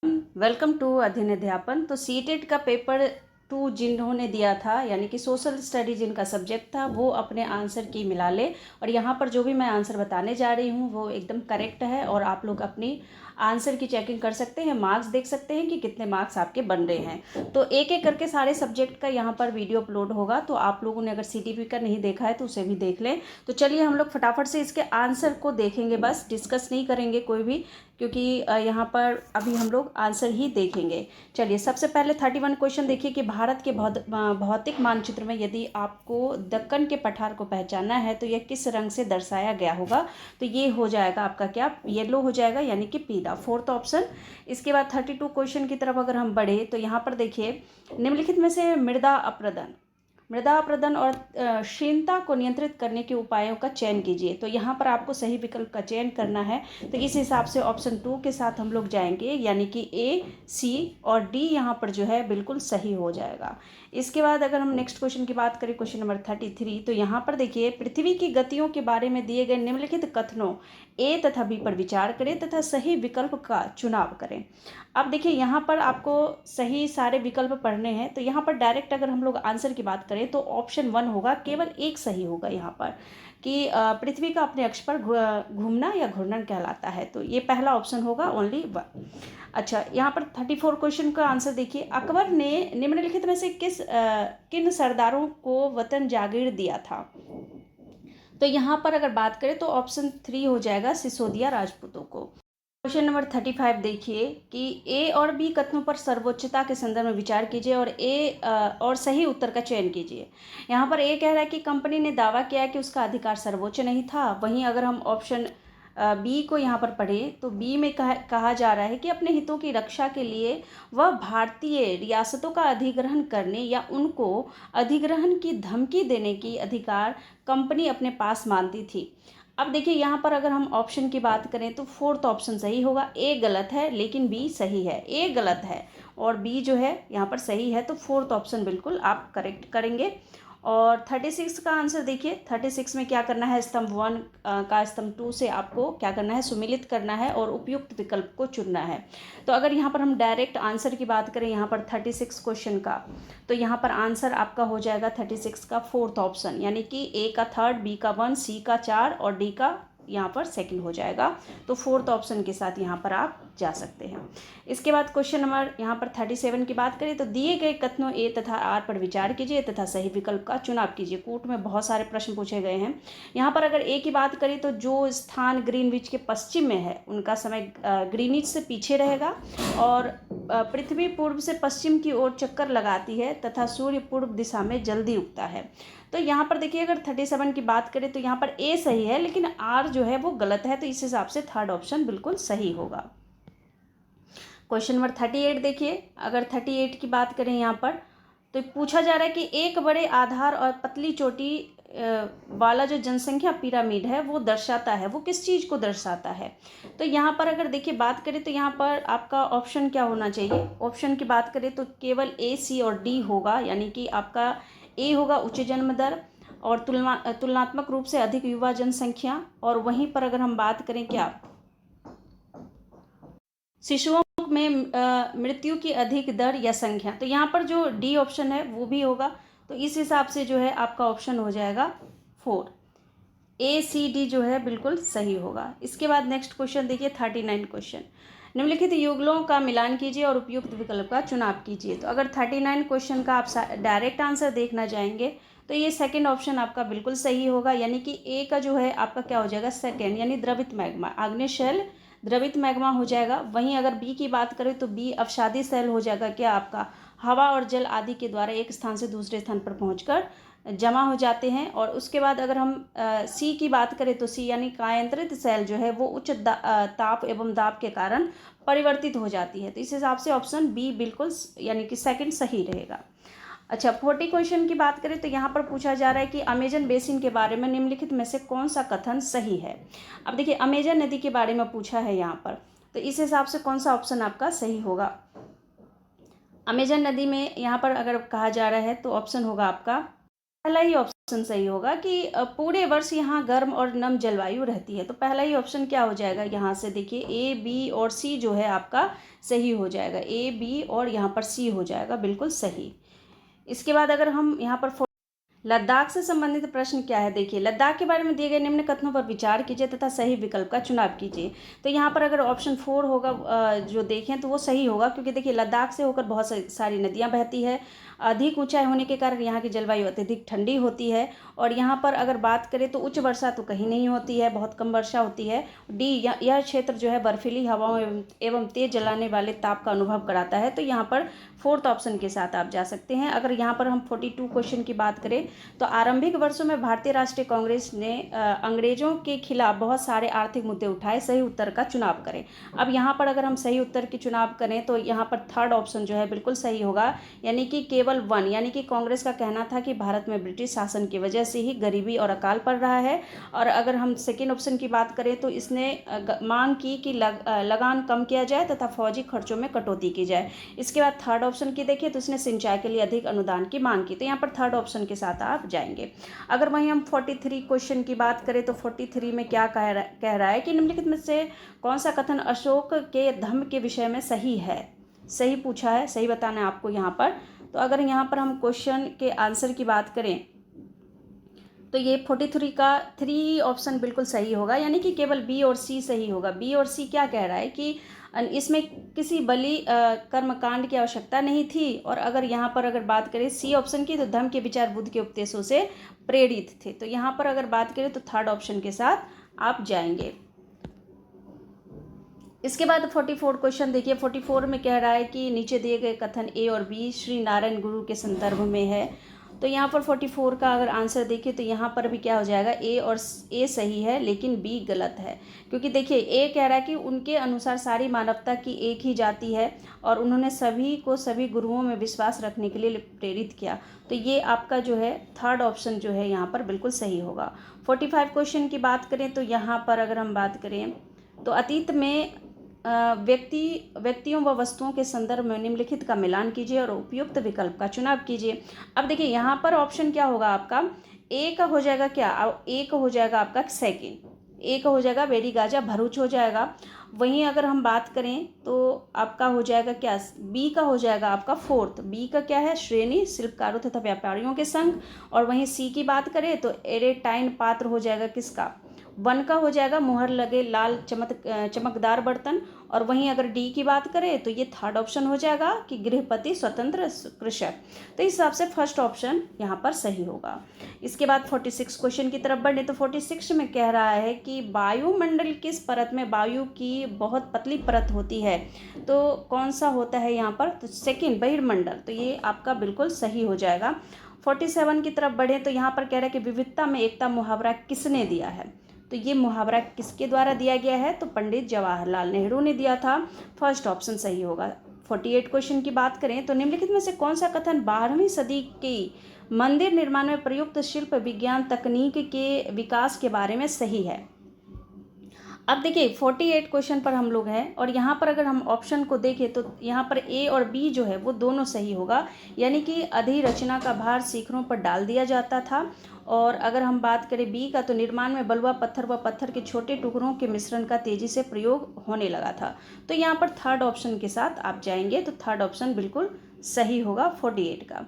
Welcome to अध्ययन अध्यापन। तो सीटेट का पेपर 2 जिन्होंने दिया था यानी कि सोशल स्टडी जिनका सब्जेक्ट था वो अपने आंसर की मिला ले। और यहाँ पर जो भी मैं आंसर बताने जा रही हूँ वो एकदम करेक्ट है और आप लोग अपनी आंसर की चेकिंग कर सकते हैं, मार्क्स देख सकते हैं कि कितने मार्क्स आपके बन रहे हैं। तो एक एक करके सारे सब्जेक्ट का यहाँ पर वीडियो अपलोड होगा, तो आप लोगों ने अगर सीटीपी का नहीं देखा है तो उसे भी देख लें। तो चलिए हम लोग फटाफट से इसके आंसर को देखेंगे, बस डिस्कस नहीं करेंगे कोई भी, क्योंकि यहाँ पर अभी हम लोग आंसर ही देखेंगे। चलिए सबसे पहले 31 क्वेश्चन देखिए कि भारत के भौतिक मानचित्र में यदि आपको दक्कन के पठार को पहचानना है तो यह किस रंग से दर्शाया गया होगा। तो ये हो जाएगा आपका क्या, येलो हो जाएगा यानी कि पीला, फोर्थ ऑप्शन। इसके बाद 32 क्वेश्चन की तरफ अगर हम बढ़े तो यहाँ पर देखिए निम्नलिखित में से मृदा अपरदन और क्षीणता को नियंत्रित करने के उपायों का चयन कीजिए। तो यहाँ पर आपको सही विकल्प का चयन करना है। तो इस हिसाब से ऑप्शन 2 के साथ हम लोग जाएंगे, यानी कि ए, सी और डी यहाँ पर जो है बिल्कुल सही हो जाएगा। इसके बाद अगर हम नेक्स्ट क्वेश्चन की बात करें, क्वेश्चन नंबर 33, तो यहाँ पर देखिए पृथ्वी की गतियों के बारे में दिए गए निम्नलिखित कथनों ए तथा बी पर विचार करें तथा सही विकल्प का चुनाव करें। अब देखिए यहाँ पर आपको सही सारे विकल्प पढ़ने हैं। तो यहाँ पर डायरेक्ट अगर हम लोग आंसर की बात करें तो ऑप्शन 1 होगा, केवल एक सही होगा यहाँ पर कि पृथ्वी का अपने अक्ष पर घूमना या घूर्णन कहलाता है। तो ये पहला ऑप्शन होगा, ओनली 1। अच्छा, यहाँ पर 34 क्वेश्चन का आंसर देखिए, अकबर ने निम्नलिखित में से किन सरदारों को वतन जागीर दिया था। तो यहाँ पर अगर बात करें तो ऑप्शन 3 हो जाएगा, सिसोदिया राजपूतों को। क्वेश्चन नंबर 35 देखिए कि ए और बी कथनों पर सर्वोच्चता के संदर्भ में विचार कीजिए और सही उत्तर का चयन कीजिए। यहाँ पर ए कह रहा है कि कंपनी ने दावा किया कि उसका अधिकार सर्वोच्च नहीं था। वहीं अगर हम ऑप्शन बी को यहाँ पर पढ़ें तो बी में कहा जा रहा है कि अपने हितों की रक्षा के लिए वह भारतीय रियासतों का अधिग्रहण करने या उनको अधिग्रहण की धमकी देने की अधिकार कंपनी अपने पास मानती थी। अब देखिए यहाँ पर अगर हम ऑप्शन की बात करें तो फोर्थ ऑप्शन सही होगा। ए गलत है लेकिन बी सही है, ए गलत है और बी जो है यहाँ पर सही है। तो फोर्थ ऑप्शन बिल्कुल आप करेक्ट करेंगे। और 36 का आंसर देखिए, 36 में क्या करना है, स्तंभ 1 का स्तंभ 2 से आपको क्या करना है, सुमिलित करना है और उपयुक्त विकल्प को चुनना है। तो अगर यहाँ पर हम डायरेक्ट आंसर की बात करें यहाँ पर 36 क्वेश्चन का, तो यहाँ पर आंसर आपका हो जाएगा 36 का फोर्थ ऑप्शन, यानी कि ए का 3rd, बी का 1, सी का 4 और डी का यहाँ पर सेकंड हो जाएगा। तो फोर्थ ऑप्शन के साथ यहाँ पर आप जा सकते हैं। इसके बाद क्वेश्चन नंबर यहाँ पर 37 की बात करें तो दिए गए कथनों ए तथा आर पर विचार कीजिए तथा सही विकल्प का चुनाव कीजिए। कूट में बहुत सारे प्रश्न पूछे गए हैं। यहाँ पर अगर ए की बात करें तो जो स्थान ग्रीनविच के पश्चिम में है उनका समय ग्रीनिच से पीछे रहेगा और पृथ्वी पूर्व से पश्चिम की ओर चक्कर लगाती है तथा सूर्य पूर्व दिशा में जल्दी उगता है। तो यहाँ पर देखिए अगर 37 की बात करें तो यहाँ पर ए सही है लेकिन आर जो है वो गलत है। तो इस हिसाब से थर्ड ऑप्शन बिल्कुल सही होगा। क्वेश्चन नंबर 38 देखिए, अगर 38 की बात करें यहाँ पर तो पूछा जा रहा है कि एक बड़े आधार और पतली चोटी वाला जो जनसंख्या पिरामिड है वो दर्शाता है, वो किस चीज़ को दर्शाता है। तो यहाँ पर अगर देखिए बात करें तो यहाँ पर आपका ऑप्शन क्या होना चाहिए, ऑप्शन की बात करें तो केवल ए, सी और डी होगा, यानी कि आपका ए होगा उच्च जन्म दर और तुलनात्मक रूप से अधिक युवा जनसंख्या। और वहीं पर अगर हम बात करें क्या, शिशुओं में मृत्यु की अधिक दर या संख्या, तो यहाँ पर जो डी ऑप्शन है वो भी होगा। तो इस हिसाब से जो है आपका ऑप्शन हो जाएगा 4, ए, सी, डी जो है बिल्कुल सही होगा। इसके बाद नेक्स्ट क्वेश्चन देखिए 39 क्वेश्चन, निम्नलिखित युगलों का मिलान कीजिए और उपयुक्त विकल्प का चुनाव कीजिए। तो अगर 39 क्वेश्चन का आप डायरेक्ट आंसर देखना चाहेंगे तो ये सेकंड ऑप्शन आपका बिल्कुल सही होगा, यानी कि ए का जो है आपका क्या हो जाएगा, सेकंड, यानी द्रवित मैग्मा, आग्नेय शैल द्रवित मैग्मा हो जाएगा। वहीं अगर बी की बात करें तो बी अवसादी शैल हो जाएगा, क्या आपका हवा और जल आदि के द्वारा एक स्थान से दूसरे स्थान पर पहुंचकर जमा हो जाते हैं। और उसके बाद अगर हम सी की बात करें तो सी यानी कायांतरित सेल जो है वो उच्च ताप एवं दाब के कारण परिवर्तित हो जाती है। तो इस हिसाब से ऑप्शन बी बिल्कुल यानी कि सेकंड सही रहेगा। अच्छा, 40 क्वेश्चन की बात करें तो यहाँ पर पूछा जा रहा है कि अमेजन बेसिन के बारे में निम्नलिखित में से कौन सा कथन सही है। अब देखिए अमेजन नदी के बारे में पूछा है यहाँ पर, तो इस हिसाब से कौन सा ऑप्शन आपका सही होगा। अमेजन नदी में यहाँ पर अगर कहा जा रहा है तो ऑप्शन होगा आपका पहला ही ऑप्शन ऑप्शन सही होगा कि पूरे वर्ष यहाँ गर्म और नम जलवायु रहती है। तो पहला ही ऑप्शन क्या हो जाएगा, यहाँ से देखिए ए, बी और सी जो है आपका सही हो जाएगा। ए, बी और यहाँ पर सी हो जाएगा बिल्कुल सही। इसके बाद अगर हम यहाँ पर लद्दाख से संबंधित प्रश्न क्या है, देखिए लद्दाख के बारे में दिए गए निम्न कथनों पर विचार कीजिए तथा सही विकल्प का चुनाव कीजिए। तो यहाँ पर अगर ऑप्शन 4 होगा जो देखें तो वो सही होगा, क्योंकि देखिए लद्दाख से होकर बहुत सारी नदियाँ बहती है। अधिक ऊंचाई होने के कारण यहाँ की जलवायु अत्यधिक ठंडी होती है। और यहाँ पर अगर बात करें तो उच्च वर्षा तो कहीं नहीं होती है, बहुत कम वर्षा होती है। डी, यह क्षेत्र जो है बर्फीली हवाओं एवं तेज जलाने वाले ताप का अनुभव कराता है। तो यहाँ पर 4th ऑप्शन के साथ आप जा सकते हैं। अगर यहाँ पर हम 42 क्वेश्चन की बात करें तो आरंभिक वर्षों में भारतीय राष्ट्रीय कांग्रेस ने अंग्रेजों के खिलाफ बहुत सारे आर्थिक मुद्दे उठाए। सही उत्तर का चुनाव करें। अब यहाँ पर अगर हम सही उत्तर की चुनाव करें तो यहाँ पर 3rd ऑप्शन जो है बिल्कुल सही होगा, यानी कि केवल 1, यानी कि कांग्रेस का कहना था कि भारत में ब्रिटिश शासन की वजह से ही गरीबी और अकाल पड़ रहा है। और अगर हम 2nd ऑप्शन की बात करें तो इसने मांग की कि लगान कम किया जाए तथा फौजी खर्चों में कटौती की जाए। इसके बाद 3rd ऑप्शन की देखिए तो इसने सिंचाई के लिए अधिक अनुदान की मांग की। तो यहाँ पर 3rd ऑप्शन के साथ आप जाएंगे। अगर वहीं हम 43 क्वेश्चन की बात करें तो 43 में क्या कह रहा है कि निम्नलिखित में से कौन सा कथन अशोक के धम्म के विषय में सही है। सही पूछा है, सही बताना है आपको यहाँ पर। तो अगर यहाँ पर हम क्वेश्चन के आंसर की बात करें तो ये 43 का 3 ऑप्शन बिल्कुल सही होगा, यानी कि केवल बी और सी सही होगा। बी और सी क्या कह रहा है कि इसमें किसी बलि कर्मकांड की आवश्यकता नहीं थी। और अगर यहाँ पर अगर बात करें सी ऑप्शन की तो धम्म के विचार बुद्ध के उपदेशों से प्रेरित थे। तो यहाँ पर अगर बात करें तो 3rd ऑप्शन के साथ आप जाएंगे। इसके बाद 44 क्वेश्चन देखिए। 44 में कह रहा है कि नीचे दिए गए कथन ए और बी श्री नारायण गुरु के संदर्भ में है। तो यहाँ पर 44 का अगर आंसर देखिए तो यहाँ पर भी क्या हो जाएगा, ए सही है लेकिन बी गलत है। क्योंकि देखिए ए कह रहा है कि उनके अनुसार सारी मानवता की एक ही जाति है और उन्होंने सभी को सभी गुरुओं में विश्वास रखने के लिए प्रेरित किया। तो ये आपका जो है 3rd ऑप्शन जो है यहाँ पर बिल्कुल सही होगा। 45 क्वेश्चन की बात करें तो यहाँ पर अगर हम बात करें तो अतीत में व्यक्तियों व वस्तुओं के संदर्भ में निम्नलिखित का मिलान कीजिए और उपयुक्त विकल्प का चुनाव कीजिए। अब देखिए यहाँ पर ऑप्शन क्या होगा आपका, ए का हो जाएगा क्या, ए का हो जाएगा आपका 2nd, ए का हो जाएगा बेरी गाजा भरूच हो जाएगा। वहीं अगर हम बात करें तो आपका हो जाएगा क्या, बी का हो जाएगा आपका 4th। बी का क्या है, श्रेणी शिल्पकारों तथा व्यापारियों के संघ। और वहीं सी की बात करें तो एरेटाइन पात्र हो जाएगा किसका, 1 का हो जाएगा मुहर लगे लाल चमकदार बर्तन। और वहीं अगर डी की बात करें तो ये 3rd ऑप्शन हो जाएगा कि गृहपति स्वतंत्र कृषक। तो इस हिसाब से 1st ऑप्शन यहाँ पर सही होगा। इसके बाद 46 क्वेश्चन की तरफ बढ़े तो 46 में कह रहा है कि वायुमंडल किस परत में वायु की बहुत पतली परत होती है। तो कौन सा होता है यहाँ पर, तो 2nd बहिर्मंडल। तो ये आपका बिल्कुल सही हो जाएगा। 47 की तरफ बढ़े तो यहाँ पर कह रहा है कि विविधता में एकता मुहावरा किसने दिया है। तो ये मुहावरा किसके द्वारा दिया गया है, तो पंडित जवाहरलाल नेहरू ने दिया था। 1st ऑप्शन सही होगा। 48 क्वेश्चन की बात करें तो निम्नलिखित में से कौन सा कथन 12वीं सदी की मंदिर निर्माण में प्रयुक्त शिल्प विज्ञान तकनीक के विकास के बारे में सही है। अब देखिए 48 क्वेश्चन पर हम लोग हैं और यहाँ पर अगर हम ऑप्शन को देखें तो यहाँ पर ए और बी जो है वो दोनों सही होगा, यानी कि अधिरचना का भार शिखरों पर डाल दिया जाता था। और अगर हम बात करें बी का तो निर्माण में बलुआ पत्थर व पत्थर के छोटे टुकड़ों के मिश्रण का तेजी से प्रयोग होने लगा था। तो यहाँ पर 3rd ऑप्शन के साथ आप जाएंगे तो 3rd ऑप्शन बिल्कुल सही होगा 48 का।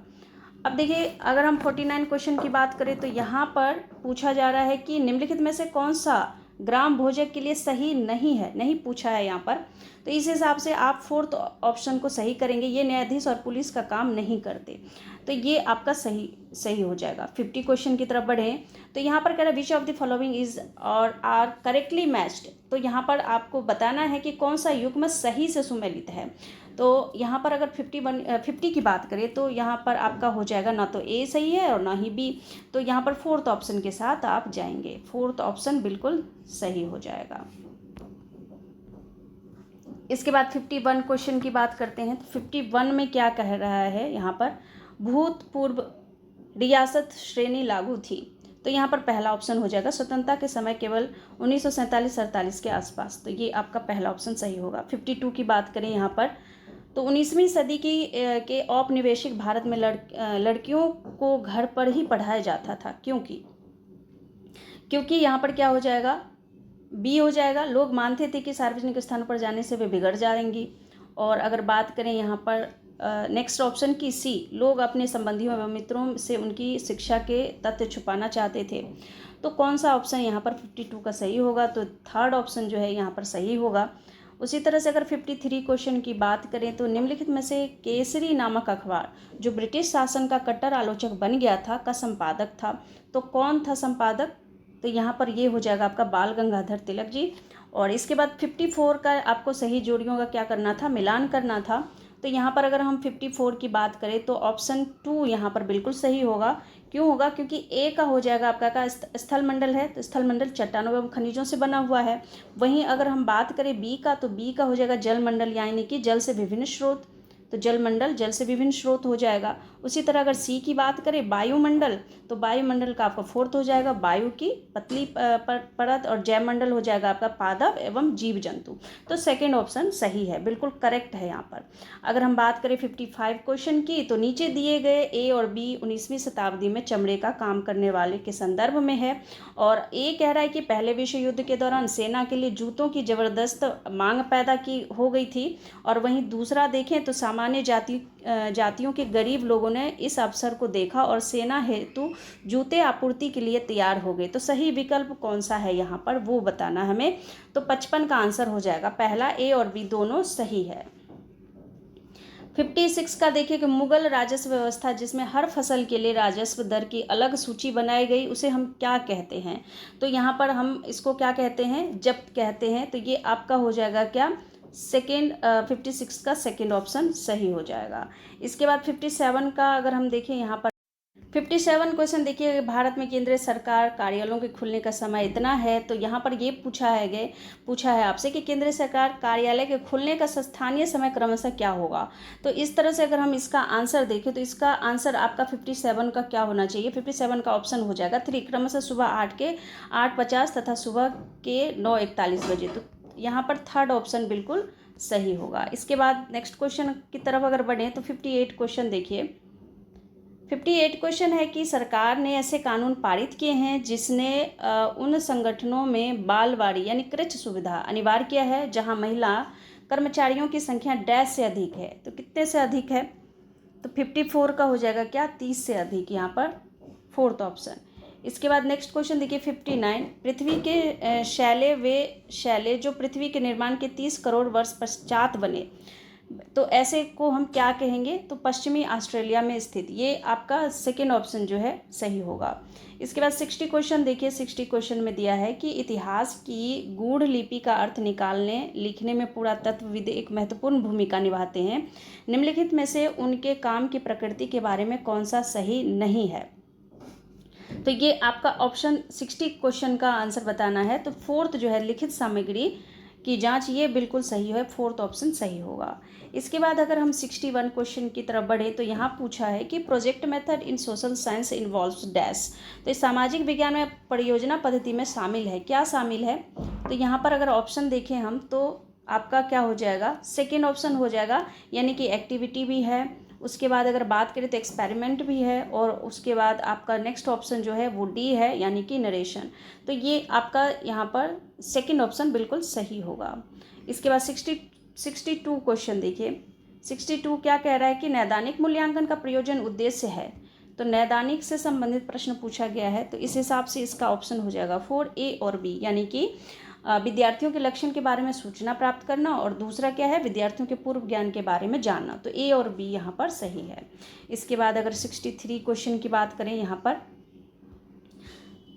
अब देखिए अगर हम 49 क्वेश्चन की बात करें तो यहाँ पर पूछा जा रहा है कि निम्नलिखित में से कौन सा ग्राम भोजक के लिए सही नहीं है, नहीं पूछा है यहाँ पर। तो इस हिसाब से आप 4th ऑप्शन को सही करेंगे। ये न्यायाधीश और पुलिस का काम नहीं करते, तो ये आपका सही हो जाएगा। 50 क्वेश्चन की तरफ बढ़े तो यहाँ पर कह रहा है विच ऑफ द फॉलोइंग इज और आर करेक्टली मैच्ड। तो यहाँ पर आपको बताना है कि कौन सा युग्म सही से सुमेलित है। तो यहाँ पर अगर 50 की बात करें तो यहाँ पर आपका हो जाएगा ना तो ए सही है और ना ही बी। तो यहाँ पर 4th ऑप्शन के साथ आप जाएंगे। 4th ऑप्शन बिल्कुल सही हो जाएगा। इसके बाद 51 क्वेश्चन की बात करते हैं तो 51 में क्या कह रहा है, यहाँ पर भूतपूर्व रियासत श्रेणी लागू थी। तो यहाँ पर पहला ऑप्शन हो जाएगा स्वतंत्रता के समय केवल 1947-47 के आसपास। तो ये आपका पहला ऑप्शन सही होगा। 52 की बात करें यहाँ पर तो 19वीं सदी के औपनिवेशिक भारत में लड़कियों को घर पर ही पढ़ाया जाता था। क्योंकि यहाँ पर क्या हो जाएगा, बी हो जाएगा। लोग मानते थे कि सार्वजनिक स्थानों पर जाने से वे बिगड़ जाएंगी। और अगर बात करें यहाँ पर नेक्स्ट ऑप्शन की सी, लोग अपने संबंधियों एवं मित्रों से उनकी शिक्षा के तथ्य छुपाना चाहते थे। तो कौन सा ऑप्शन यहाँ पर 52 का सही होगा, तो थर्ड ऑप्शन जो है यहाँ पर सही होगा। उसी तरह से अगर 53 क्वेश्चन की बात करें तो निम्नलिखित में से केसरी नामक अखबार जो ब्रिटिश शासन का कट्टर आलोचक बन गया था का संपादक था। तो कौन था संपादक, तो यहाँ पर ये हो जाएगा आपका बाल गंगाधर तिलक जी। और इसके बाद 54 का आपको सही जोड़ियों का क्या करना था, मिलान करना था। तो यहाँ पर अगर हम 54 की बात करें तो ऑप्शन 2 यहाँ पर बिल्कुल सही होगा। क्यों होगा, क्योंकि ए का हो जाएगा आपका का स्थल मंडल है, तो स्थल मंडल चट्टानों एवं खनिजों से बना हुआ है। वहीं अगर हम बात करें बी का, तो बी का हो जाएगा जल मंडल, यानी कि जल से विभिन्न स्रोत, तो जल मंडल जल से विभिन्न स्रोत हो जाएगा। उसी तरह अगर सी की बात करें वायुमंडल, तो वायुमंडल का आपका फोर्थ हो जाएगा वायु की पतली परत, और जैवमंडल हो जाएगा आपका पादप एवं जीव जंतु। तो सेकंड ऑप्शन सही है, बिल्कुल करेक्ट है यहाँ पर। अगर हम बात करें 55 क्वेश्चन की, तो नीचे दिए गए ए और बी 19वीं शताब्दी में चमड़े का काम करने वाले के संदर्भ में है। और ए कह रहा है कि पहले विश्व युद्ध के दौरान सेना के लिए जूतों की जबरदस्त मांग पैदा हो गई थी। और वहीं दूसरा देखें तो सामान्य जातियों के गरीब लोगों ने इस अवसर को देखा और सेना हेतु जूते आपूर्ति के लिए तैयार हो गए। तो सही विकल्प कौन सा है यहाँ पर, वो बताना हमें। तो 55 का आंसर हो जाएगा पहला, ए और बी दोनों सही है। 56 का देखिए कि मुगल राजस्व व्यवस्था जिसमें हर फसल के लिए राजस्व दर की अलग सूची बनाई गई, उसे हम क्या कहते हैं। तो यहाँ पर हम इसको क्या कहते हैं, जब्त कहते हैं। तो ये आपका हो जाएगा क्या, सेकेंड 56 का सेकेंड ऑप्शन सही हो जाएगा। इसके बाद 57 का अगर हम देखें यहाँ पर 57 क्वेश्चन देखिए, भारत में केंद्रीय सरकार कार्यालयों के खुलने का समय इतना है। तो यहाँ पर ये पूछा है आपसे कि केंद्रीय सरकार कार्यालय के खुलने का स्थानीय समय क्रमशः क्या होगा। तो इस तरह से अगर हम इसका आंसर देखें तो इसका आंसर आपका 57 का क्या होना चाहिए, 57 का ऑप्शन हो जाएगा 3, क्रमशः सुबह 8:50 तथा सुबह के 9:41 बजे। तो यहाँ पर थर्ड ऑप्शन बिल्कुल सही होगा। इसके बाद नेक्स्ट क्वेश्चन की तरफ अगर बढ़ें तो 58 क्वेश्चन देखिए। 58 क्वेश्चन है कि सरकार ने ऐसे कानून पारित किए हैं जिसने उन संगठनों में बालवाड़ी यानी कृच सुविधा अनिवार्य किया है जहां महिला कर्मचारियों की संख्या डैश से अधिक है। तो कितने से अधिक है, तो 54 का हो जाएगा क्या, 30 से अधिक, यहाँ पर फोर्थ ऑप्शन। इसके बाद नेक्स्ट क्वेश्चन देखिए 59, पृथ्वी के शैले जो पृथ्वी के निर्माण के 30 करोड़ वर्ष पश्चात बने, तो ऐसे को हम क्या कहेंगे, तो पश्चिमी ऑस्ट्रेलिया में स्थित। ये आपका सेकेंड ऑप्शन जो है सही होगा। इसके बाद 60 क्वेश्चन देखिए। 60 क्वेश्चन में दिया है कि इतिहास की गूढ़ लिपि का अर्थ निकालने लिखने में पुरातत्वविद एक महत्वपूर्ण भूमिका निभाते हैं। निम्नलिखित में से उनके काम की प्रकृति के बारे में कौन सा सही नहीं है। तो ये आपका ऑप्शन 60 क्वेश्चन का आंसर बताना है। तो फोर्थ जो है लिखित सामग्री की जांच, ये बिल्कुल सही है, फोर्थ ऑप्शन सही होगा। इसके बाद अगर हम 61 क्वेश्चन की तरफ बढ़े तो यहाँ पूछा है कि project method in social science involves dash. तो इस सामाजिक विज्ञान में परियोजना पद्धति में शामिल है, क्या शामिल है। तो यहाँ पर अगर ऑप्शन देखें हम तो आपका क्या हो जाएगा, सेकेंड ऑप्शन हो जाएगा, यानी कि एक्टिविटी भी है। उसके बाद अगर बात करें तो एक्सपेरिमेंट भी है, और उसके बाद आपका नेक्स्ट ऑप्शन जो है वो डी है, यानी कि नरेशन। तो ये आपका यहाँ पर सेकंड ऑप्शन बिल्कुल सही होगा। इसके बाद 62 क्वेश्चन देखिए। 62 क्या कह रहा है कि नैदानिक मूल्यांकन का प्रयोजन उद्देश्य है। तो नैदानिक से संबंधित प्रश्न पूछा गया है, तो इस हिसाब से इसका ऑप्शन हो जाएगा 4, ए और बी, यानी कि विद्यार्थियों के लक्षण के बारे में सूचना प्राप्त करना, और दूसरा क्या है, विद्यार्थियों के पूर्व ज्ञान के बारे में जानना। तो ए और बी यहाँ पर सही है। इसके बाद अगर 63 क्वेश्चन की बात करें यहाँ पर,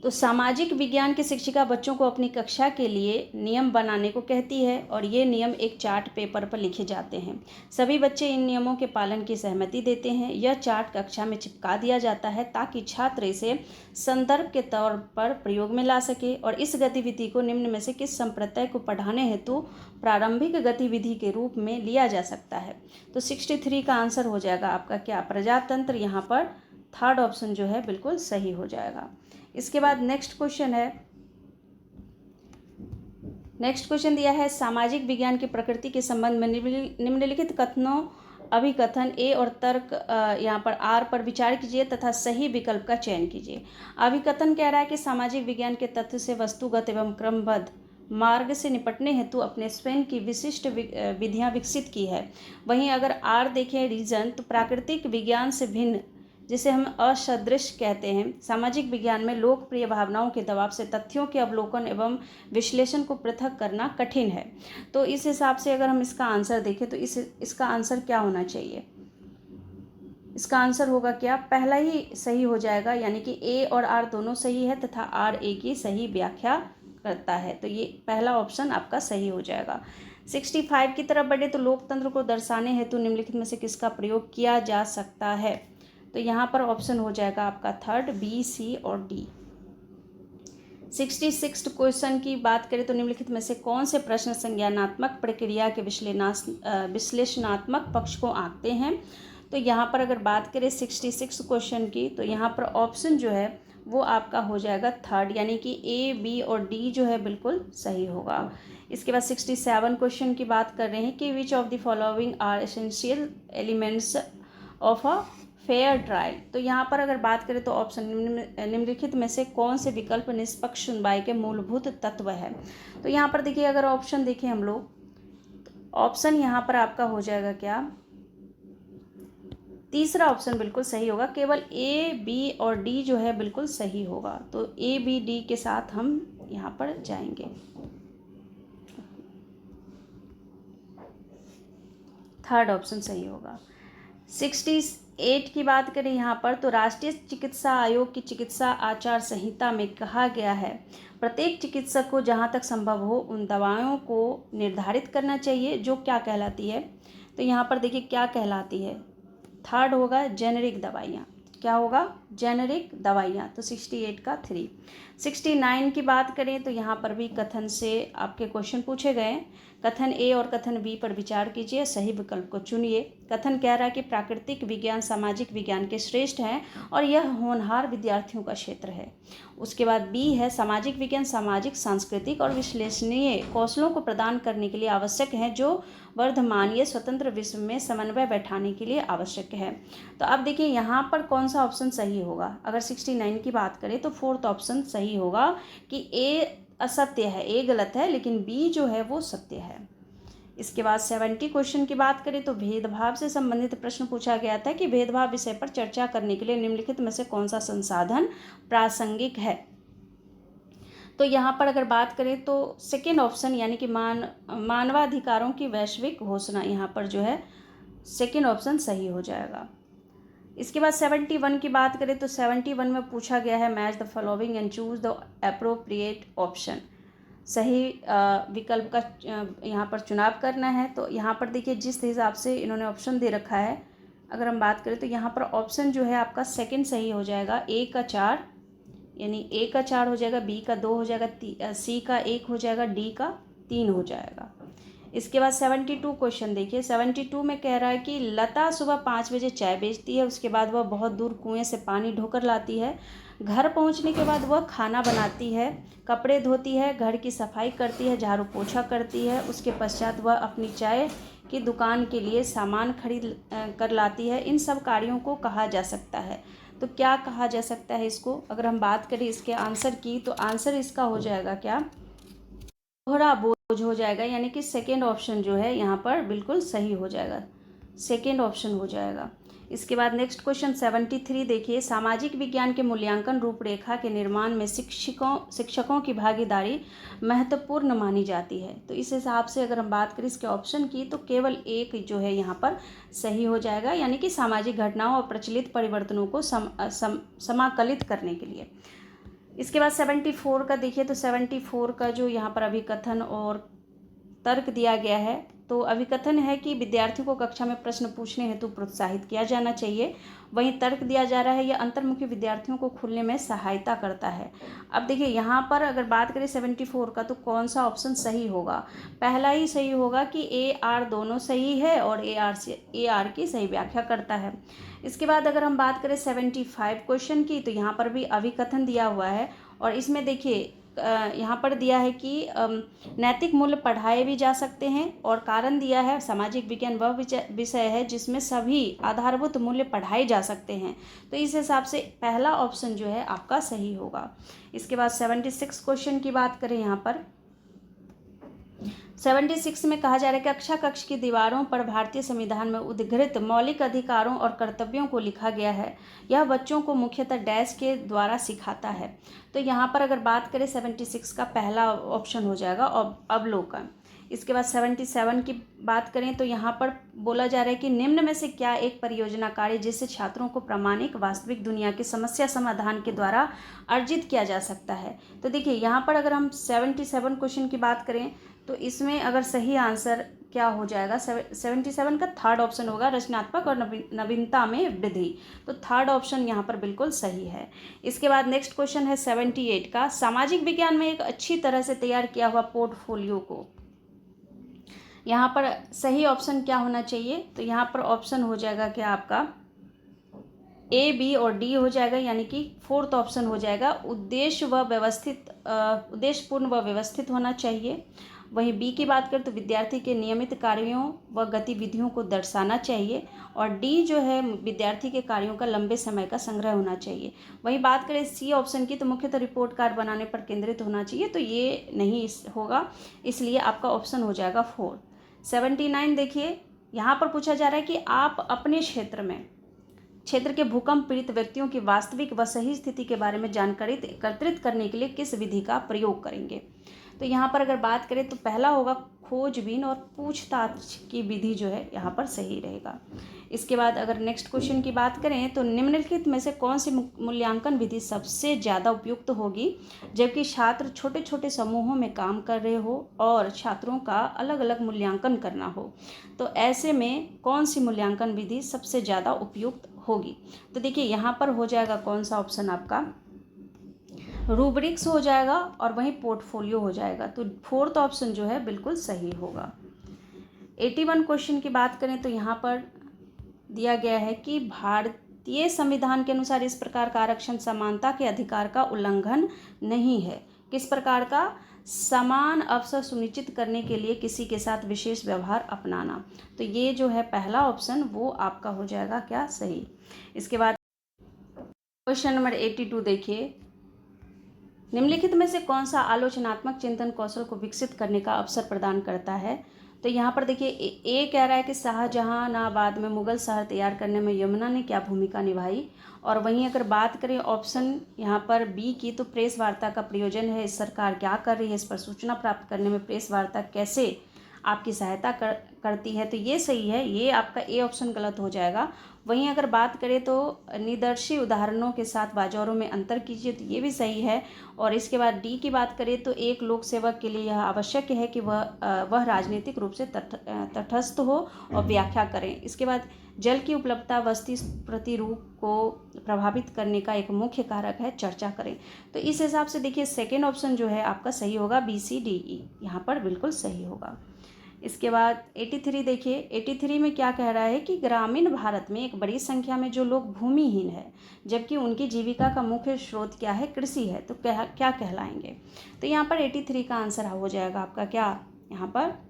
तो सामाजिक विज्ञान की शिक्षिका बच्चों को अपनी कक्षा के लिए नियम बनाने को कहती है, और ये नियम एक चार्ट पेपर पर लिखे जाते हैं। सभी बच्चे इन नियमों के पालन की सहमति देते हैं। यह चार्ट कक्षा में चिपका दिया जाता है ताकि छात्र इसे संदर्भ के तौर पर प्रयोग में ला सके, और इस गतिविधि को निम्न में से किस संप्रदाय को पढ़ाने हेतु प्रारंभिक गतिविधि के रूप में लिया जा सकता है। तो 63 का आंसर हो जाएगा आपका क्या, प्रजातंत्र। यहाँ पर थर्ड ऑप्शन जो है बिल्कुल सही हो जाएगा। इसके बाद नेक्स्ट क्वेश्चन है नेक्स्ट क्वेश्चन दिया है सामाजिक विज्ञान की प्रकृति के संबंध में निम्नलिखित कथनों अभिकथन ए और तर्क यहाँ पर आर पर विचार कीजिए तथा सही विकल्प का चयन कीजिए। अभिकथन कह रहा है कि सामाजिक विज्ञान के तथ्य से वस्तुगत एवं क्रमबद्ध मार्ग से निपटने हेतु अपने स्वयं की विशिष्ट विधियां विकसित की है। वहीं अगर आर देखें रीजन, तो प्राकृतिक विज्ञान से भिन्न, जिसे हम असदृश कहते हैं, सामाजिक विज्ञान में लोकप्रिय भावनाओं के दबाव से तथ्यों के अवलोकन एवं विश्लेषण को पृथक करना कठिन है। तो इस हिसाब से अगर हम इसका आंसर देखें तो इसका आंसर क्या होना चाहिए? इसका आंसर होगा क्या? पहला ही सही हो जाएगा, यानी कि ए और आर दोनों सही है तथा आर ए की सही व्याख्या करता है। तो ये पहला ऑप्शन आपका सही हो जाएगा। 65 की तरफ बढ़े तो लोकतंत्र को दर्शाने हेतु निम्नलिखित में से किसका प्रयोग किया जा सकता है? तो यहाँ पर ऑप्शन हो जाएगा आपका थर्ड, बी, सी और डी। 66 क्वेश्चन की बात करें तो निम्नलिखित में से कौन से प्रश्न संज्ञानात्मक प्रक्रिया के विश्लेषणात्मक पक्ष को आंकते हैं? तो यहाँ पर अगर बात करें 66 क्वेश्चन की, तो यहाँ पर ऑप्शन जो है वो आपका हो जाएगा थर्ड, यानी कि ए, बी और डी जो है बिल्कुल सही होगा। इसके बाद 67 क्वेश्चन की बात कर रहे हैं कि which of the following are essential elements of a fair trial. तो यहाँ पर अगर बात करें तो ऑप्शन निम्नलिखित में से कौन से विकल्प निष्पक्ष सुनवाई के मूलभूत तत्व है? तो यहाँ पर देखिए, अगर ऑप्शन देखें हम लोग, तो ऑप्शन यहाँ पर आपका हो जाएगा क्या? तीसरा ऑप्शन बिल्कुल सही होगा। केवल ए, बी और डी जो है बिल्कुल सही होगा। तो ए, बी, डी के साथ हम यहाँ पर जाएंगे। थर्ड ऑप्शन सही होगा। 68 की बात करें यहाँ पर, तो राष्ट्रीय चिकित्सा आयोग की चिकित्सा आचार संहिता में कहा गया है प्रत्येक चिकित्सक को जहाँ तक संभव हो उन दवाओं को निर्धारित करना चाहिए जो क्या कहलाती है। तो यहाँ पर देखिए क्या कहलाती है? थर्ड होगा जेनेरिक दवाइयाँ। क्या होगा? जेनेरिक दवाइयाँ। तो 68 का 3। 69 की बात करें तो यहाँ पर भी कथन से आपके क्वेश्चन पूछे गए। कथन ए और कथन बी पर विचार कीजिए, सही विकल्प को चुनिए। कथन कह रहा है कि प्राकृतिक विज्ञान सामाजिक विज्ञान के श्रेष्ठ हैं और यह होनहार विद्यार्थियों का क्षेत्र है। उसके बाद बी है सामाजिक विज्ञान सामाजिक, सांस्कृतिक और विश्लेषणीय कौशलों को प्रदान करने के लिए आवश्यक है जो वर्धमानीय स्वतंत्र विश्व में समन्वय बैठाने के लिए आवश्यक है। तो अब देखिए यहाँ पर कौन सा ऑप्शन सही होगा? अगर 69 की बात करें तो फोर्थ ऑप्शन सही होगा कि ए असत्य है, ए गलत है, लेकिन बी जो है वो सत्य है। इसके बाद 70 क्वेश्चन की बात करें तो भेदभाव से संबंधित प्रश्न पूछा गया था कि भेदभाव विषय पर चर्चा करने के लिए निम्नलिखित में से कौन सा संसाधन प्रासंगिक है? तो यहाँ पर अगर बात करें तो सेकेंड ऑप्शन, यानी कि मानवाधिकारों की वैश्विक घोषणा, यहाँ पर जो है सेकेंड ऑप्शन सही हो जाएगा। इसके बाद 71 की बात करें तो 71 में पूछा गया है match the following and choose the appropriate option. सही विकल्प का यहाँ पर चुनाव करना है। तो यहाँ पर देखिए जिस हिसाब से इन्होंने ऑप्शन दे रखा है, अगर हम बात करें तो यहाँ पर ऑप्शन जो है आपका सेकंड सही हो जाएगा। ए का 4, यानी ए का 4 हो जाएगा, बी का 2 हो जाएगा, सी का 1 हो जाएगा, डी का 3 हो जाएगा। इसके बाद 72 क्वेश्चन देखिए। 72 में कह रहा है कि लता सुबह 5 बजे चाय बेचती है, उसके बाद वह बहुत दूर कुएं से पानी ढोकर लाती है। घर पहुंचने के बाद वह खाना बनाती है, कपड़े धोती है, घर की सफाई करती है, झाड़ू पोछा करती है। उसके पश्चात वह अपनी चाय की दुकान के लिए सामान खरीद कर लाती है। इन सब कार्यों को कहा जा सकता है। तो क्या कहा जा सकता है इसको? अगर हम बात करें इसके आंसर की, तो आंसर इसका हो जाएगा क्या? दोहरा बोझ हो जाएगा, यानी कि सेकेंड ऑप्शन जो है यहाँ पर बिल्कुल सही हो जाएगा, सेकेंड ऑप्शन हो जाएगा। इसके बाद नेक्स्ट क्वेश्चन 73 देखिए। सामाजिक विज्ञान के मूल्यांकन रूपरेखा के निर्माण में शिक्षकों की भागीदारी महत्वपूर्ण मानी जाती है। तो इस हिसाब से अगर हम बात करें इसके ऑप्शन की, तो केवल एक जो है यहाँ पर सही हो जाएगा, यानी कि सामाजिक घटनाओं और प्रचलित परिवर्तनों को समाकलित करने के लिए। इसके बाद 74 का देखिए। तो 74 का जो यहाँ पर अभिकथन और तर्क दिया गया है, तो अभिकथन है कि विद्यार्थियों को कक्षा में प्रश्न पूछने हेतु प्रोत्साहित किया जाना चाहिए। वहीं तर्क दिया जा रहा है यह अंतर्मुखी विद्यार्थियों को खुलने में सहायता करता है। अब देखिए यहाँ पर अगर बात करें 74 का, तो कौन सा ऑप्शन सही होगा? पहला ही सही होगा कि ए आर दोनों सही है और ए आर की सही व्याख्या करता है। इसके बाद अगर हम बात करें 75 क्वेश्चन की, तो यहाँ पर भी अभिकथन दिया हुआ है और इसमें देखिए यहाँ पर दिया है कि नैतिक मूल्य पढ़ाए भी जा सकते हैं, और कारण दिया है सामाजिक विज्ञान वह विषय है जिसमें सभी आधारभूत मूल्य पढ़ाए जा सकते हैं। तो इस हिसाब से पहला ऑप्शन जो है आपका सही होगा। इसके बाद 76 क्वेश्चन की बात करें, यहाँ पर 76 में कहा जा रहा है कि कक्षा कक्ष की दीवारों पर भारतीय संविधान में उद्धृत मौलिक अधिकारों और कर्तव्यों को लिखा गया है। यह बच्चों को मुख्यतः डैश के द्वारा सिखाता है। तो यहाँ पर अगर बात करें 76 का पहला ऑप्शन हो जाएगा अवलोकन। इसके बाद 77 की बात करें तो यहाँ पर बोला जा रहा है कि निम्न में से क्या एक परियोजना कार्य जिससे छात्रों को प्रामाणिक वास्तविक दुनिया की समस्या समाधान के द्वारा अर्जित किया जा सकता है। तो देखिए यहाँ पर अगर हम 77 क्वेश्चन की बात करें तो इसमें अगर सही आंसर क्या हो जाएगा, 77 का थर्ड ऑप्शन होगा, रचनात्मक और नवीनता में वृद्धि। तो थर्ड ऑप्शन यहाँ पर बिल्कुल सही है। इसके बाद नेक्स्ट क्वेश्चन है 78 का, सामाजिक विज्ञान में एक अच्छी तरह से तैयार किया हुआ पोर्टफोलियो को, यहाँ पर सही ऑप्शन क्या होना चाहिए। तो यहाँ पर ऑप्शन हो जाएगा क्या आपका ए, बी और डी हो जाएगा, यानी कि फोर्थ ऑप्शन हो जाएगा उद्देश्यपूर्ण व व्यवस्थित होना चाहिए। वहीं बी की बात करें तो विद्यार्थी के नियमित कार्यों व गतिविधियों को दर्शाना चाहिए, और डी जो है विद्यार्थी के कार्यों का लंबे समय का संग्रह होना चाहिए। वहीं बात करें सी ऑप्शन की तो मुख्यतः रिपोर्ट कार्ड बनाने पर केंद्रित होना चाहिए, तो ये नहीं होगा, इसलिए आपका ऑप्शन हो जाएगा 4। 79 देखिए, यहाँ पर पूछा जा रहा है कि आप अपने क्षेत्र के भूकंप पीड़ित व्यक्तियों की वास्तविक व सही स्थिति के बारे में जानकारी एकत्रित करने के लिए किस विधि का प्रयोग करेंगे। तो यहाँ पर अगर बात करें तो पहला होगा खोजबीन और पूछताछ की विधि जो है यहाँ पर सही रहेगा। इसके बाद अगर नेक्स्ट क्वेश्चन की बात करें तो निम्नलिखित में से कौन सी मूल्यांकन विधि सबसे ज़्यादा उपयुक्त होगी जबकि छात्र छोटे छोटे समूहों में काम कर रहे हो और छात्रों का अलग अलग मूल्यांकन करना हो। तो ऐसे में कौन सी मूल्यांकन विधि सबसे ज़्यादा उपयुक्त होगी। तो देखिए यहाँ पर हो जाएगा कौन सा ऑप्शन आपका रूब्रिक्स हो जाएगा और वहीं पोर्टफोलियो हो जाएगा। तो फोर्थ ऑप्शन जो है बिल्कुल सही होगा। 81 क्वेश्चन की बात करें तो यहाँ पर दिया गया है कि भारतीय संविधान के अनुसार इस प्रकार का आरक्षण समानता के अधिकार का उल्लंघन नहीं है। किस प्रकार का? समान अवसर सुनिश्चित करने के लिए किसी के साथ विशेष व्यवहार अपनाना। तो ये जो है पहला ऑप्शन वो आपका हो जाएगा क्या सही। इसके बाद क्वेश्चन नंबर 82 देखिए, निम्नलिखित में से कौन सा आलोचनात्मक चिंतन कौशल को विकसित करने का अवसर प्रदान करता है। तो यहाँ पर देखिए ए कह रहा है कि शाहजहानाबाद में मुगल शहर तैयार करने में यमुना ने क्या भूमिका निभाई, और वहीं अगर बात करें ऑप्शन यहाँ पर बी की तो प्रेस वार्ता का प्रयोजन है, इस सरकार क्या कर रही है, इस पर सूचना प्राप्त करने में प्रेस वार्ता कैसे आपकी सहायता करती है। तो ये सही है, ये आपका ए ऑप्शन गलत हो जाएगा। वहीं अगर बात करें तो निदर्शी उदाहरणों के साथ बाजारों में अंतर कीजिए, तो ये भी सही है। और इसके बाद डी की बात करें तो एक लोक सेवक के लिए यह आवश्यक है कि वह राजनीतिक रूप से तटस्थ हो और व्याख्या करें। इसके बाद जल की उपलब्धता वस्तु प्रतिरूप को प्रभावित करने का एक मुख्य कारक है, चर्चा करें। तो इस हिसाब से देखिए सेकेंड ऑप्शन जो है आपका सही होगा, बी सी डी ई यहाँ पर बिल्कुल सही होगा। इसके बाद 83 देखिए, 83 में क्या कह रहा है कि ग्रामीण भारत में एक बड़ी संख्या में जो लोग भूमिहीन है जबकि उनकी जीविका का मुख्य स्रोत क्या है, कृषि है, तो क्या कहलाएंगे। तो यहाँ पर 83 का आंसर हो जाएगा आपका क्या, यहाँ पर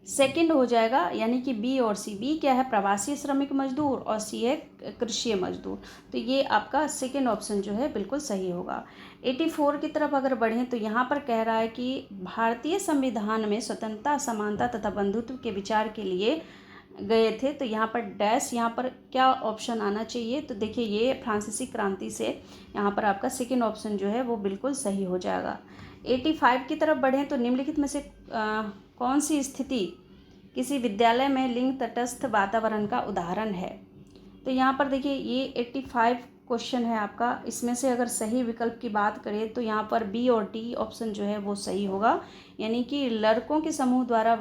सेकंड हो जाएगा, यानी कि बी और सी। बी क्या है, प्रवासी श्रमिक मजदूर, और सी है कृषि मजदूर। तो ये आपका सेकंड ऑप्शन जो है बिल्कुल सही होगा। 84 की तरफ अगर बढ़ें तो यहाँ पर कह रहा है कि भारतीय संविधान में स्वतंत्रता, समानता तथा बंधुत्व के विचार के लिए गए थे। तो यहाँ पर डैश, यहाँ पर क्या ऑप्शन आना चाहिए। तो देखिए ये फ्रांसीसी क्रांति से, यहाँ पर आपका सेकेंड ऑप्शन जो है वो बिल्कुल सही हो जाएगा। 85 की तरफ बढ़ें तो निम्नलिखित में से कौन सी स्थिति किसी विद्यालय में लिंग तटस्थ वातावरण का उदाहरण है। तो यहाँ पर देखिए ये 85 क्वेश्चन है आपका, इसमें से अगर सही विकल्प की बात करें तो यहाँ पर बी और डी ऑप्शन जो है वो सही होगा, यानी कि लड़कों के समूह द्वारा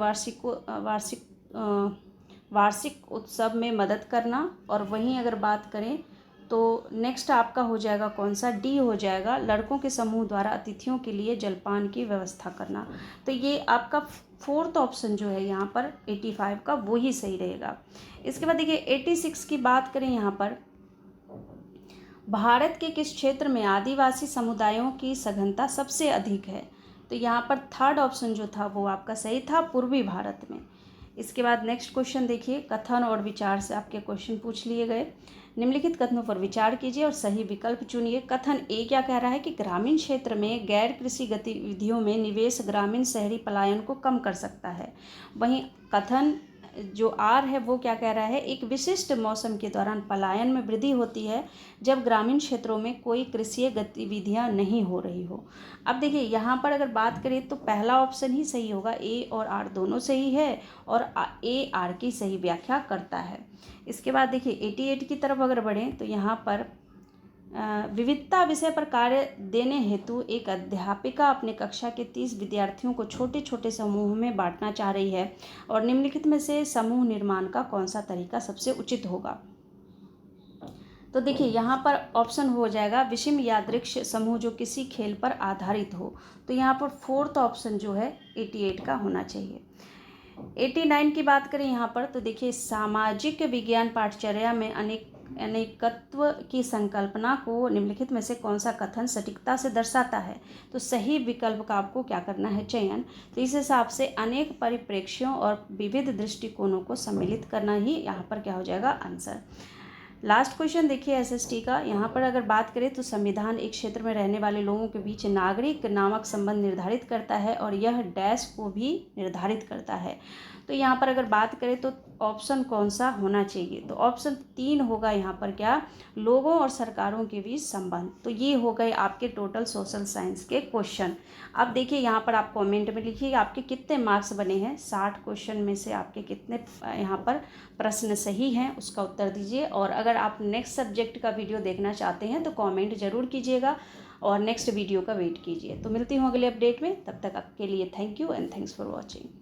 वार्षिक उत्सव में मदद करना। और वहीं अगर बात करें तो नेक्स्ट आपका हो जाएगा कौन सा, डी हो जाएगा, लड़कों के समूह द्वारा अतिथियों के लिए जलपान की व्यवस्था करना। तो ये आपका फोर्थ ऑप्शन जो है यहाँ पर 85 का वो ही सही रहेगा। इसके बाद देखिए 86 की बात करें, यहाँ पर भारत के किस क्षेत्र में आदिवासी समुदायों की सघनता सबसे अधिक है? तो यहाँ पर थर्ड ऑप्शन जो था वो आपका सही था, पूर्वी भारत में। इसके बाद नेक्स्ट क्वेश्चन देखिए, कथन और विचार से आपके क्वेश्चन पूछ लिए गए। निम्नलिखित कथनों पर विचार कीजिए और सही विकल्प चुनिए। कथन ए क्या कह रहा है कि ग्रामीण क्षेत्र में गैर कृषि गतिविधियों में निवेश ग्रामीण शहरी पलायन को कम कर सकता है। वहीं कथन जो आर है वो क्या कह रहा है, एक विशिष्ट मौसम के दौरान पलायन में वृद्धि होती है जब ग्रामीण क्षेत्रों में कोई कृषि गतिविधियां नहीं हो रही हो। अब देखिए यहाँ पर अगर बात करें तो पहला ऑप्शन ही सही होगा, ए और आर दोनों सही है और ए आर की सही व्याख्या करता है। इसके बाद देखिए 88 की तरफ अगर बढ़ें तो यहाँ पर विविधता विषय पर कार्य देने हेतु एक अध्यापिका अपने कक्षा के 30 विद्यार्थियों को छोटे छोटे समूह में बांटना चाह रही है और निम्नलिखित में से समूह निर्माण का कौन सा तरीका सबसे उचित होगा? तो देखिए यहाँ पर ऑप्शन हो जाएगा विषम यादृक्ष समूह जो किसी खेल पर आधारित हो। तो यहाँ पर फोर्थ ऑप्शन जो है 88 का होना चाहिए। 89 की बात करें यहाँ पर तो देखिए सामाजिक विज्ञान पाठचर्या में अनेकत्व की संकल्पना को निम्नलिखित में से कौन सा कथन सटीकता से दर्शाता है? तो सही विकल्प का आपको क्या करना है, चयन। तो इस हिसाब से अनेक परिप्रेक्ष्यों और विविध दृष्टिकोणों को सम्मिलित करना ही यहाँ पर क्या हो जाएगा, आंसर। लास्ट क्वेश्चन देखिए एसएसटी का। यहाँ पर अगर बात करें तो संविधान एक क्षेत्र में रहने वाले लोगों के बीच नागरिक नामक संबंध निर्धारित करता है और यह डैश को भी निर्धारित करता है। तो यहाँ पर अगर बात करें तो ऑप्शन कौन सा होना चाहिए? तो ऑप्शन 3 होगा यहाँ पर क्या, लोगों और सरकारों के बीच संबंध। तो ये हो गए आपके टोटल सोशल साइंस के क्वेश्चन। अब देखिए यहाँ पर आप कमेंट में लिखिए आपके कितने मार्क्स बने हैं, 60 क्वेश्चन में से आपके कितने यहाँ पर प्रश्न सही हैं उसका उत्तर दीजिए। और अगर आप नेक्स्ट सब्जेक्ट का वीडियो देखना चाहते हैं तो कमेंट ज़रूर कीजिएगा और नेक्स्ट वीडियो का वेट कीजिए। तो मिलती हूँ अगले अपडेट में, तब तक आपके लिए thank you and thanks for watching.